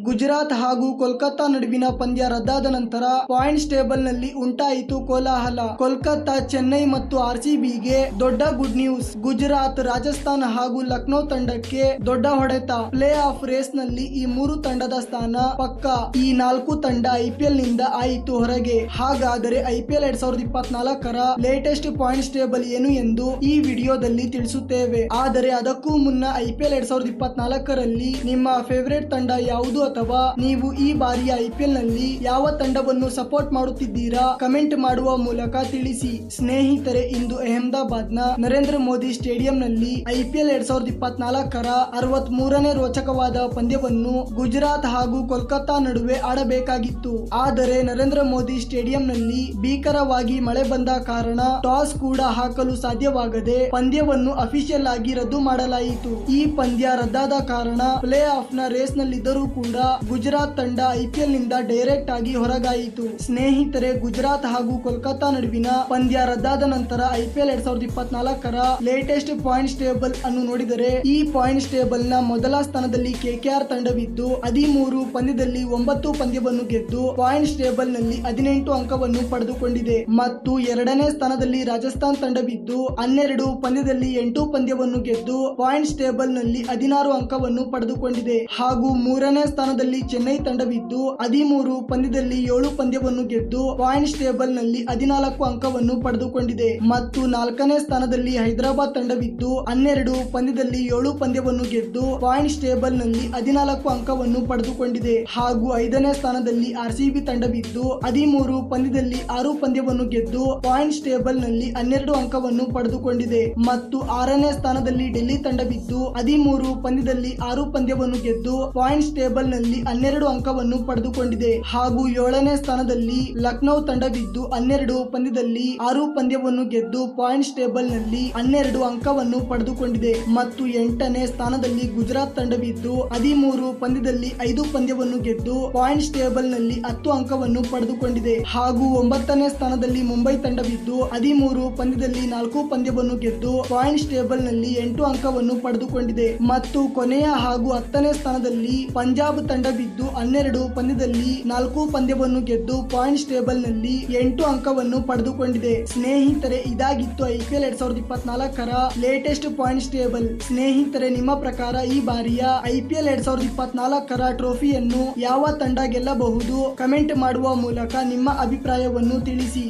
ಗುಜರಾತ್ ಹಾಗೂ ಕೋಲ್ಕತ್ತಾ ನಡುವಿನ ಪಂದ್ಯ ರದ್ದಾದ ನಂತರ ಪಾಯಿಂಟ್ಸ್ ಟೇಬಲ್ ನಲ್ಲಿ ಉಂಟಾಯಿತು ಕೋಲಾಹಲ. ಕೋಲ್ಕತ್ತಾ, ಚೆನ್ನೈ ಮತ್ತು ಆರ್ಸಿಬಿಗೆ ದೊಡ್ಡ ಗುಡ್ ನ್ಯೂಸ್. ಗುಜರಾತ್, ರಾಜಸ್ಥಾನ್ ಹಾಗೂ ಲಕ್ನೋ ತಂಡಕ್ಕೆ ದೊಡ್ಡ ಹೊಡೆತ. ಪ್ಲೇ ಆಫ್ ರೇಸ್ ನಲ್ಲಿ ಈ ಮೂರು ತಂಡದ ಸ್ಥಾನ ಪಕ್ಕಾ. ಈ 4 ತಂಡ ಐಪಿಎಲ್ ನಿಂದ ಆಯಿತು ಹೊರಗೆ. ಹಾಗಾದರೆ ಐಪಿಎಲ್ 2024ರ ಲೇಟೆಸ್ಟ್ ಪಾಯಿಂಟ್ಸ್ ಟೇಬಲ್ ಏನು ಎಂದು ಈ ವಿಡಿಯೋದಲ್ಲಿ ತಿಳಿಸುತ್ತೇವೆ. ಆದರೆ ಅದಕ್ಕೂ ಮುನ್ನ ಐಪಿಎಲ್ 2024ರಲ್ಲಿ ನಿಮ್ಮ ಫೇವರೇಟ್ ತಂಡ ಯಾವುದು ಅಥವಾ ನೀವು ಈ ಬಾರಿಯ ಐಪಿಎಲ್ ನಲ್ಲಿ ಯಾವ ತಂಡವನ್ನು ಸಪೋರ್ಟ್ ಮಾಡುತ್ತಿದ್ದೀರಾ ಕಮೆಂಟ್ ಮಾಡುವ ಮೂಲಕ ತಿಳಿಸಿ. ಸ್ನೇಹಿತರೆ, ಇಂದು ಅಹಮದಾಬಾದ್ ನ ನರೇಂದ್ರ ಮೋದಿ ಸ್ಟೇಡಿಯಂ ನಲ್ಲಿ ಐಪಿಎಲ್ 2024ರ 63ನೇ ರೋಚಕವಾದ ಪಂದ್ಯವನ್ನು ಗುಜರಾತ್ ಹಾಗೂ ಕೋಲ್ಕತ್ತಾ ನಡುವೆ ಆಡಬೇಕಾಗಿತ್ತು. ಆದರೆ ನರೇಂದ್ರ ಮೋದಿ ಸ್ಟೇಡಿಯಂ ನಲ್ಲಿ ಭೀಕರವಾಗಿ ಮಳೆ ಬಂದ ಕಾರಣ ಟಾಸ್ ಕೂಡ ಹಾಕಲು ಸಾಧ್ಯವಾಗದೆ ಪಂದ್ಯವನ್ನು ಅಫಿಷಿಯಲ್ ಆಗಿ ರದ್ದು ಮಾಡಲಾಯಿತು. ಈ ಪಂದ್ಯ ರದ್ದಾದ ಕಾರಣ ಪ್ಲೇ ಆಫ್ ನ ರೇಸ್ ನಲ್ಲಿದ್ದರೂ ಕೂಡ ಗುಜರಾತ್ ತಂಡ ಐಪಿಎಲ್ ನಿಂದ ಡೈರೆಕ್ಟ್ ಆಗಿ ಹೊರಗಾಯಿತು. ಸ್ನೇಹಿತರೆ, ಗುಜರಾತ್ ಹಾಗೂ ಕೋಲ್ಕತ್ತಾ ನಡುವಿನ ಪಂದ್ಯ ರದ್ದಾದ ನಂತರ ಐಪಿಎಲ್ 2024ರ ಲೇಟೆಸ್ಟ್ ಪಾಯಿಂಟ್ಸ್ ಟೇಬಲ್ ಅನ್ನು ನೋಡಿದರೆ ಈ ಪಾಯಿಂಟ್ಸ್ ಟೇಬಲ್ ನ ಮೊದಲ ಸ್ಥಾನದಲ್ಲಿ ಕೆಕೆಆರ್ ತಂಡವಿದ್ದು 13 ಪಂದ್ಯದಲ್ಲಿ 9 ಪಂದ್ಯವನ್ನು ಗೆದ್ದು ಪಾಯಿಂಟ್ಸ್ ಟೇಬಲ್ ನಲ್ಲಿ 18 ಅಂಕವನ್ನು ಪಡೆದುಕೊಂಡಿದೆ. ಮತ್ತು ಎರಡನೇ ಸ್ಥಾನದಲ್ಲಿ ರಾಜಸ್ಥಾನ್ ತಂಡವಿದ್ದು 12 ಪಂದ್ಯದಲ್ಲಿ 8 ಪಂದ್ಯವನ್ನು ಗೆದ್ದು ಪಾಯಿಂಟ್ಸ್ ಟೇಬಲ್ ನಲ್ಲಿ 16 ಅಂಕವನ್ನು ಪಡೆದುಕೊಂಡಿದೆ. ಹಾಗೂ ಮೂರನೇ ಸ್ಥಾನದಲ್ಲಿ ಚೆನ್ನೈ ತಂಡವಿದ್ದು 13 ಪಂದ್ಯದಲ್ಲಿ 7 ಪಂದ್ಯವನ್ನು ಗೆದ್ದು ಪಾಯಿಂಟ್ಸ್ ಟೇಬಲ್ ನಲ್ಲಿ 14 ಅಂಕವನ್ನು ಪಡೆದುಕೊಂಡಿದೆ. ಮತ್ತು 4ನೇ ಸ್ಥಾನದಲ್ಲಿ ಹೈದರಾಬಾದ್ ತಂಡವಿದ್ದು 12 ಪಂದ್ಯದಲ್ಲಿ 7 ಪಂದ್ಯವನ್ನು ಗೆದ್ದು ಪಾಯಿಂಟ್ಸ್ ಟೇಬಲ್ ನಲ್ಲಿ 14 ಅಂಕವನ್ನು ಪಡೆದುಕೊಂಡಿದೆ. ಹಾಗೂ 5ನೇ ಸ್ಥಾನದಲ್ಲಿ ಆರ್ಸಿಬಿ ತಂಡವಿದ್ದು 13 ಪಂದ್ಯದಲ್ಲಿ 6 ಪಂದ್ಯವನ್ನು ಗೆದ್ದು ಪಾಯಿಂಟ್ಸ್ ಟೇಬಲ್ ನಲ್ಲಿ 12 ಅಂಕವನ್ನು ಪಡೆದುಕೊಂಡಿದೆ. ಮತ್ತು 6ನೇ ಸ್ಥಾನದಲ್ಲಿ ಡೆಲ್ಲಿ ತಂಡವಿದ್ದು 13 ಪಂದ್ಯದಲ್ಲಿ 6 ಪಂದ್ಯವನ್ನು ಗೆದ್ದು ಪಾಯಿಂಟ್ಸ್ ಟೇಬಲ್ ನಲ್ಲಿ 12 ಅಂಕವನ್ನು ಪಡೆದುಕೊಂಡಿದೆ. ಹಾಗೂ 7ನೇ ಸ್ಥಾನದಲ್ಲಿ ಲಕ್ನೋ ತಂಡವಿದ್ದು 12 ಪಂದ್ಯದಲ್ಲಿ 6 ಪಂದ್ಯವನ್ನು ಗೆದ್ದು ಪಾಯಿಂಟ್ಸ್ ಟೇಬಲ್ ನಲ್ಲಿ 12 ಅಂಕವನ್ನು ಪಡೆದುಕೊಂಡಿದೆ. ಮತ್ತು 8ನೇ ಸ್ಥಾನದಲ್ಲಿ ಗುಜರಾತ್ ತಂಡವಿದ್ದು 13 ಪಂದ್ಯದಲ್ಲಿ 5 ಪಂದ್ಯವನ್ನು ಗೆದ್ದು ಪಾಯಿಂಟ್ಸ್ ಟೇಬಲ್ ನಲ್ಲಿ 10 ಅಂಕವನ್ನು ಪಡೆದುಕೊಂಡಿದೆ. ಹಾಗೂ 9ನೇ ಸ್ಥಾನದಲ್ಲಿ ಮುಂಬೈ ತಂಡವಿದ್ದು 13 ಪಂದ್ಯದಲ್ಲಿ 4 ಪಂದ್ಯವನ್ನು ಗೆದ್ದು ಪಾಯಿಂಟ್ಸ್ ಟೇಬಲ್ ನಲ್ಲಿ 8 ಅಂಕವನ್ನು ಪಡೆದುಕೊಂಡಿದೆ. ಮತ್ತು ಕೊನೆಯ ಹಾಗೂ 10ನೇ ಸ್ಥಾನದಲ್ಲಿ ಪಂಜಾಬ್ ತಂಡವಿದ್ದು 12 ಪಂದ್ಯದಲ್ಲಿ 4 ಪಂದ್ಯವನ್ನು ಗೆದ್ದು ಪಾಯಿಂಟ್ಸ್ ಟೇಬಲ್ ನಲ್ಲಿ 8 ಅಂಕವನ್ನು ಪಡೆದುಕೊಂಡಿದೆ. ಸ್ನೇಹಿತರೆ, ಇದಾಗಿತ್ತು ಐಪಿಎಲ್ 2024ರ ಲೇಟೆಸ್ಟ್ ಪಾಯಿಂಟ್ಸ್ ಟೇಬಲ್. ಸ್ನೇಹಿತರೆ, ನಿಮ್ಮ ಪ್ರಕಾರ ಈ ಬಾರಿಯ ಐಪಿಎಲ್ 2024ರ ಟ್ರೋಫಿಯನ್ನು ಯಾವ ತಂಡ ಗೆಲ್ಲಬಹುದು ಕಮೆಂಟ್ ಮಾಡುವ ಮೂಲಕ ನಿಮ್ಮ ಅಭಿಪ್ರಾಯವನ್ನು ತಿಳಿಸಿ.